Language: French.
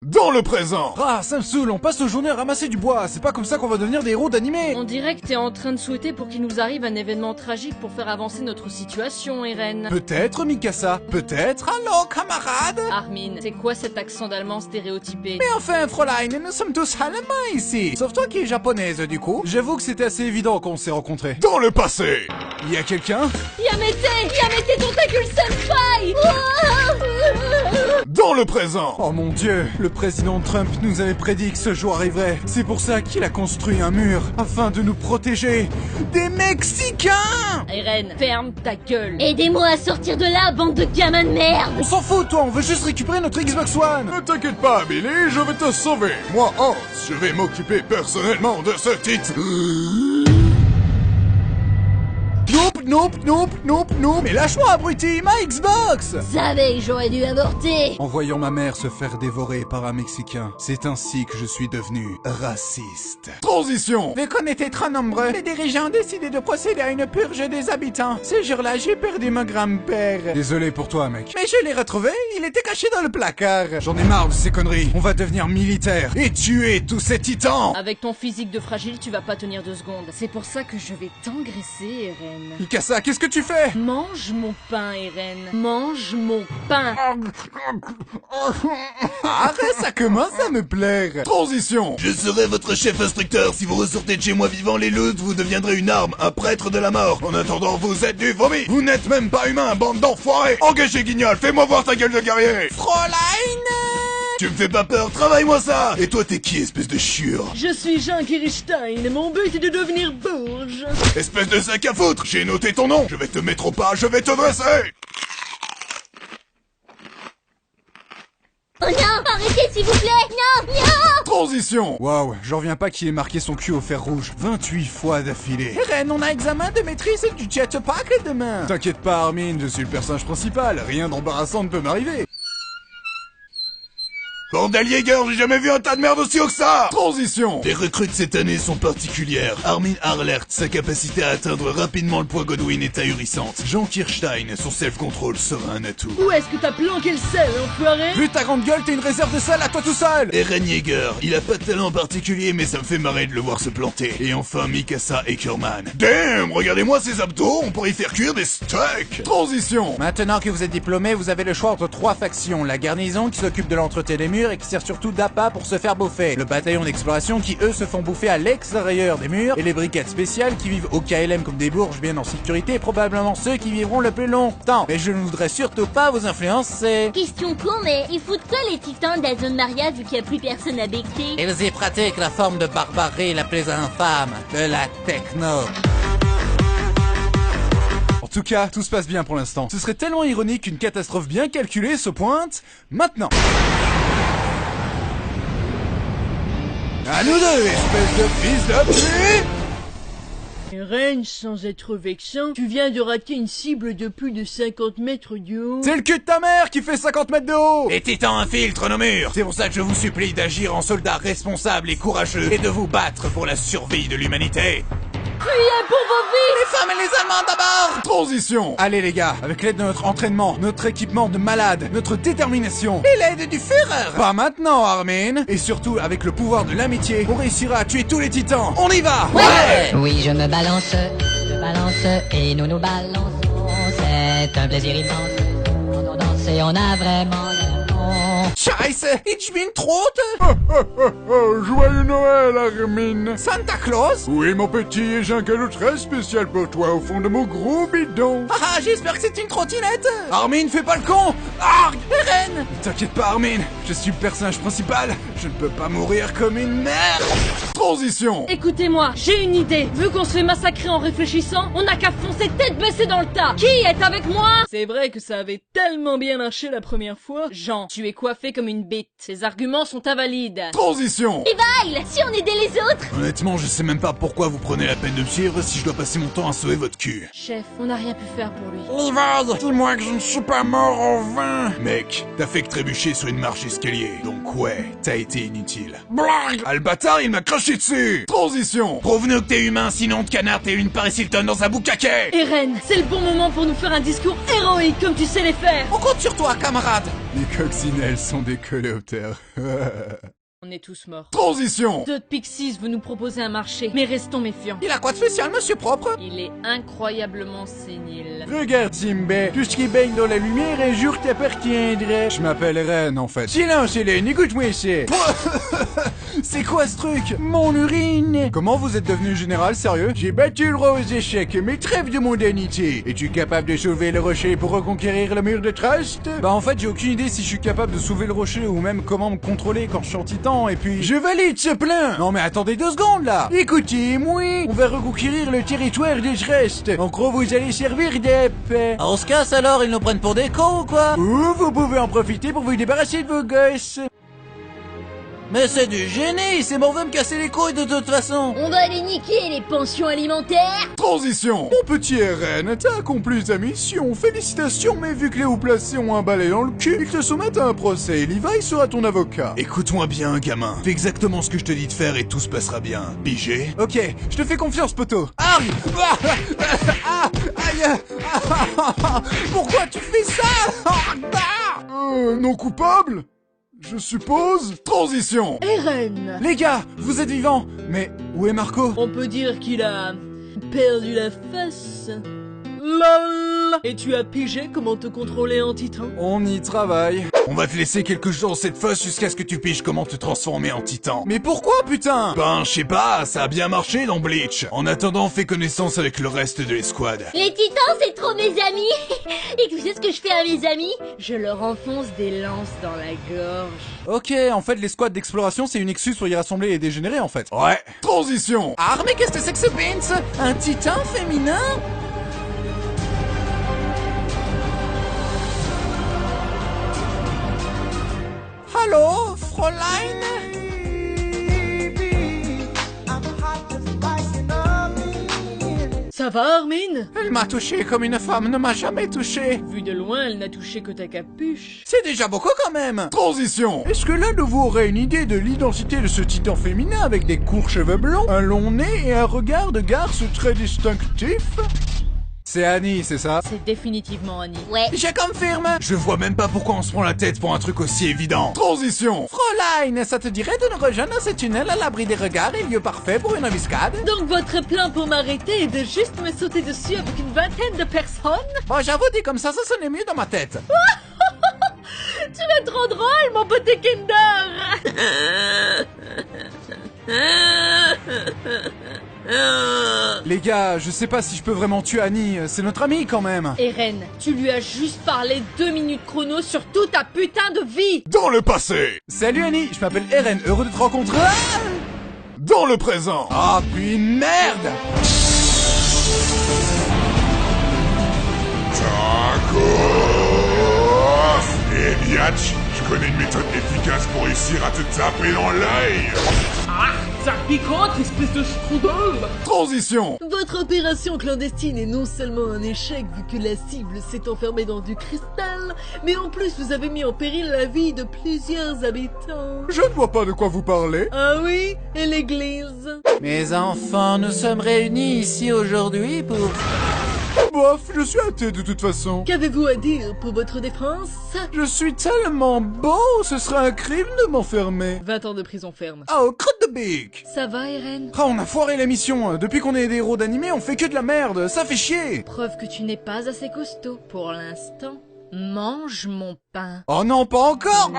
Dans le présent. Ah, ça me saoule, on passe nos journées à ramasser du bois, c'est pas comme ça qu'on va devenir des héros d'animé. On dirait que t'es en train de souhaiter pour qu'il nous arrive un événement tragique pour faire avancer notre situation, Eren. Peut-être, Mikasa, peut-être. Allô, camarade. Armin, c'est quoi cet accent d'allemand stéréotypé? Mais enfin, Fräulein, nous sommes tous allemands ici. Sauf toi qui es japonaise, du coup. J'avoue que c'était assez évident qu'on s'est rencontrés. Dans le passé. Il y a quelqu'un? Yamete Tentacule Senpai! Dans le présent. Oh mon dieu, le président Trump nous avait prédit que ce jour arriverait. C'est pour ça qu'il a construit un mur, afin de nous protéger des Mexicains! Eren, ferme ta gueule. Aidez-moi à sortir de là, bande de gamins de merde! On s'en fout, toi, on veut juste récupérer notre Xbox One! Ne t'inquiète pas, Billy, je vais te sauver. Moi, Hans, je vais m'occuper personnellement de ce titre. Nope, mais lâche-moi, abruti, ma Xbox! Savais que j'aurais dû avorter! En voyant ma mère se faire dévorer par un Mexicain, c'est ainsi que je suis devenu raciste. Transition. Vu qu'on était trop nombreux, les dirigeants ont décidé de procéder à une purge des habitants. Ce jour-là, j'ai perdu mon grand-père. Désolé pour toi, mec. Mais je l'ai retrouvé, il était caché dans le placard. J'en ai marre de ces conneries. On va devenir militaire et tuer tous ces titans! Avec ton physique de fragile, tu vas pas tenir 2 secondes. C'est pour ça que je vais t'engraisser, Eren. Mikasa, qu'est-ce que tu fais? Mange mon pain, Eren. Mange mon pain. Ah, ça commence à me plaire. Transition. Je serai votre chef instructeur. Si vous ressortez de chez moi vivant les loups, vous deviendrez une arme, un prêtre de la mort. En attendant, vous êtes du vomi. Vous n'êtes même pas humain, bande d'enfoirés. Engagez Guignol, fais-moi voir ta gueule de guerrier. Fräulein! Tu me fais pas peur, travaille-moi ça. Et toi, t'es qui, espèce de chiure? Je suis Jean Kirstein et mon but est de devenir bourge. Espèce de sac à foutre. J'ai noté ton nom. Je vais te mettre au pas, je vais te dresser. Oh non! Arrêtez s'il vous plaît! Non! Non! Transition. Waouh, j'en reviens pas qu'il ait marqué son cul au fer rouge 28 fois d'affilée. Eren, on a examen de maîtrise du jetpack demain. T'inquiète pas, Armin, je suis le personnage principal. Rien d'embarrassant ne peut m'arriver. Bordel Jäger, j'ai jamais vu un tas de merde aussi haut que ça. Transition. Les recrues de cette année sont particulières. Armin Harlert, sa capacité à atteindre rapidement le poids Godwin est ahurissante. Jean Kirstein, son self-control sera un atout. Où est-ce que t'as planqué le sel, enfoiré? Vu ta grande gueule, t'es une réserve de sel à toi tout seul. Eren Yeager, il a pas de talent particulier mais ça me fait marrer de le voir se planter. Et enfin Mikasa Eckerman. Damn, regardez-moi ces abdos, on pourrait y faire cuire des steaks. Transition. Maintenant que vous êtes diplômé, vous avez le choix entre 3 factions. La garnison qui s'occupe de l'entretien des murs et qui sert surtout d'appât pour se faire bouffer. Le bataillon d'exploration qui eux se font bouffer à l'extérieur des murs. Et les brigades spéciales qui vivent au KLM comme des bourges bien en sécurité et probablement ceux qui vivront le plus longtemps. Mais je ne voudrais surtout pas vous influencer. Question con, mais ils foutent quoi les titans de la zone Maria vu qu'il y a plus personne à becter? Ils y pratiquent la forme de barbarie la plus infâme, de la techno. En tout cas, tout se passe bien pour l'instant. Ce serait tellement ironique qu'une catastrophe bien calculée se pointe maintenant. À nous deux, espèce de fils de pute! Eren, sans être vexant, tu viens de rater une cible de plus de 50 mètres de haut. C'est le cul de ta mère qui fait 50 mètres de haut! Les titans infiltrent nos murs. C'est pour ça que je vous supplie d'agir en soldat responsable et courageux et de vous battre pour la survie de l'humanité. Fuyez pour vos vies! Les femmes et les Allemands d'abord! Transition. Allez les gars, avec l'aide de notre entraînement, notre équipement de malade, notre détermination et l'aide du Führer! Pas maintenant, Armin! Et surtout, avec le pouvoir de l'amitié, on réussira à tuer tous les titans! On y va! Ouais! Oui, je me balance et nous nous balançons. C'est un plaisir immense. On danse et on a vraiment l'air bon. Scheiße! Ich bin tot! Joyeux Noël, Armin. Santa Claus? Oui, mon petit, et j'ai un cadeau très spécial pour toi au fond de mon gros bidon. Ah, j'espère que c'est une trottinette! Armin, fais pas le con! Arg! Eren! T'inquiète pas, Armin, je suis le personnage principal, je ne peux pas mourir comme une merde! Transition. Écoutez-moi, j'ai une idée. Vu qu'on se fait massacrer en réfléchissant, on n'a qu'à foncer tête baissée dans le tas. Qui est avec moi? C'est vrai que ça avait tellement bien marché la première fois. Jean, tu es coiffé comme une bite. Ces arguments sont invalides. Transition. Levi, si on aidait les autres! Honnêtement, je sais même pas pourquoi vous prenez la peine de me suivre si je dois passer mon temps à sauver votre cul. Chef, on n'a rien pu faire pour lui. Levi, dis-moi que je ne suis pas mort en vain. Mec, t'as fait que trébucher sur une marche escalier. Donc ouais, t'as été inutile. Blague. Ah le bâtard, il m'a craché dessus. Transition. Prouve-nous que t'es humain, sinon de canard, t'es une Paris Hilton dans un boucaquet. Eren, c'est le bon moment pour nous faire un discours héroïque comme tu sais les faire. On compte sur toi, camarade! Les coccinelles sont des coléoptères. On est tous morts. Transition. Todd Pixies veut nous proposer un marché, mais restons méfiants. Il a quoi de spécial, monsieur propre? Il est incroyablement sénile. Regarde, Simba, tout ce qui baigne dans la lumière un jour t'appartiendra. Je m'appelle Ren, en fait. Silence, Hélène, écoute-moi ici. C'est quoi ce truc? Mon urine. Comment vous êtes devenu général, sérieux? J'ai battu le roi aux échecs, mais trêve de mondanité. Es-tu capable de soulever le rocher pour reconquérir le mur de Trust? Bah en fait, j'ai aucune idée si je suis capable de soulever le rocher ou même comment me contrôler quand je suis en titan, et puis... Je valide ce plan. Non mais attendez 2 secondes, là. Écoutez-moi, on va reconquérir le territoire de Trust. En gros, vous allez servir d'ép. On se casse alors, ils nous prennent pour des cons ou quoi? Ou vous pouvez en profiter pour vous débarrasser de vos gosses. Mais c'est du génie, c'est bon, veut me casser les couilles de toute façon. On va les niquer, les pensions alimentaires. Transition. Mon petit RN, t'as accompli ta mission. Félicitations, mais vu que les hauts placés ont un balai dans le cul, ils te soumettent à un procès. Levi sera ton avocat. Écoute-moi bien, gamin. Fais exactement ce que je te dis de faire et tout se passera bien. Pigé? Ok, je te fais confiance, poteau. Aïe. Aïe. Pourquoi tu fais ça? Non coupable? Je suppose. Transition. Eren! Les gars, vous êtes vivants. Mais où est Marco? On peut dire qu'il a perdu la face. LOL! Et tu as pigé comment te contrôler en titan? On y travaille. On va te laisser quelques jours dans cette fosse jusqu'à ce que tu piges comment te transformer en titan. Mais pourquoi, putain? Ben, je sais pas, ça a bien marché dans Bleach. En attendant, fais connaissance avec le reste de l'escouade. Les titans, c'est trop mes amis. Et tu sais ce que je fais à mes amis? Je leur enfonce des lances dans la gorge. Ok, en fait, les squads d'exploration, c'est une excuse pour y rassembler les dégénérés, en fait. Ouais. Transition. Ah, mais qu'est-ce que c'est que ce Vince? Un titan féminin? Hallo, Fräulein? Ça va, Armin? Elle m'a touché comme une femme ne m'a jamais touché. Vu de loin, elle n'a touché que ta capuche. C'est déjà beaucoup quand même. Transition. Est-ce que l'un de vous aurait une idée de l'identité de ce titan féminin avec des courts cheveux blonds, un long nez et un regard de garce très distinctif? C'est Annie, c'est ça? C'est définitivement Annie. Ouais. Je confirme. Je vois même pas pourquoi on se prend la tête pour un truc aussi évident. Transition. Fräulein, ça te dirait de nous rejoindre dans ce tunnel à l'abri des regards et lieu parfait pour une embuscade? Donc votre plan pour m'arrêter est de juste me sauter dessus avec une vingtaine de personnes? Bon, j'avoue, dit comme ça sonnait mieux dans ma tête. Tu es trop drôle, mon petit Kinder! Les gars, je sais pas si je peux vraiment tuer Annie, c'est notre amie quand même. Eren, tu lui as juste parlé 2 minutes chrono sur toute ta putain de vie! Dans le passé. Salut Annie, je m'appelle Eren, heureux de te rencontrer. Dans le présent. Ah, puis merde! Et Biatch, je connais une méthode efficace pour réussir à te taper dans l'œil. Ça piquante, espèce de strudel! Transition. Votre opération clandestine est non seulement un échec vu que la cible s'est enfermée dans du cristal, mais en plus vous avez mis en péril la vie de plusieurs habitants. Je ne vois pas de quoi vous parlez. Ah oui? Et l'église? Mes enfants, nous sommes réunis ici aujourd'hui pour... Bof, je suis athée de toute façon. Qu'avez-vous à dire pour votre défense? Je suis tellement beau, ce serait un crime de m'enfermer. 20 ans de prison ferme. Oh, crotte de bique! Ça va, Eren? Ah, on a foiré la mission. Depuis qu'on est des héros d'animé, on fait que de la merde. Ça fait chier. Preuve que tu n'es pas assez costaud pour l'instant. Mange mon pain. Oh non, pas encore.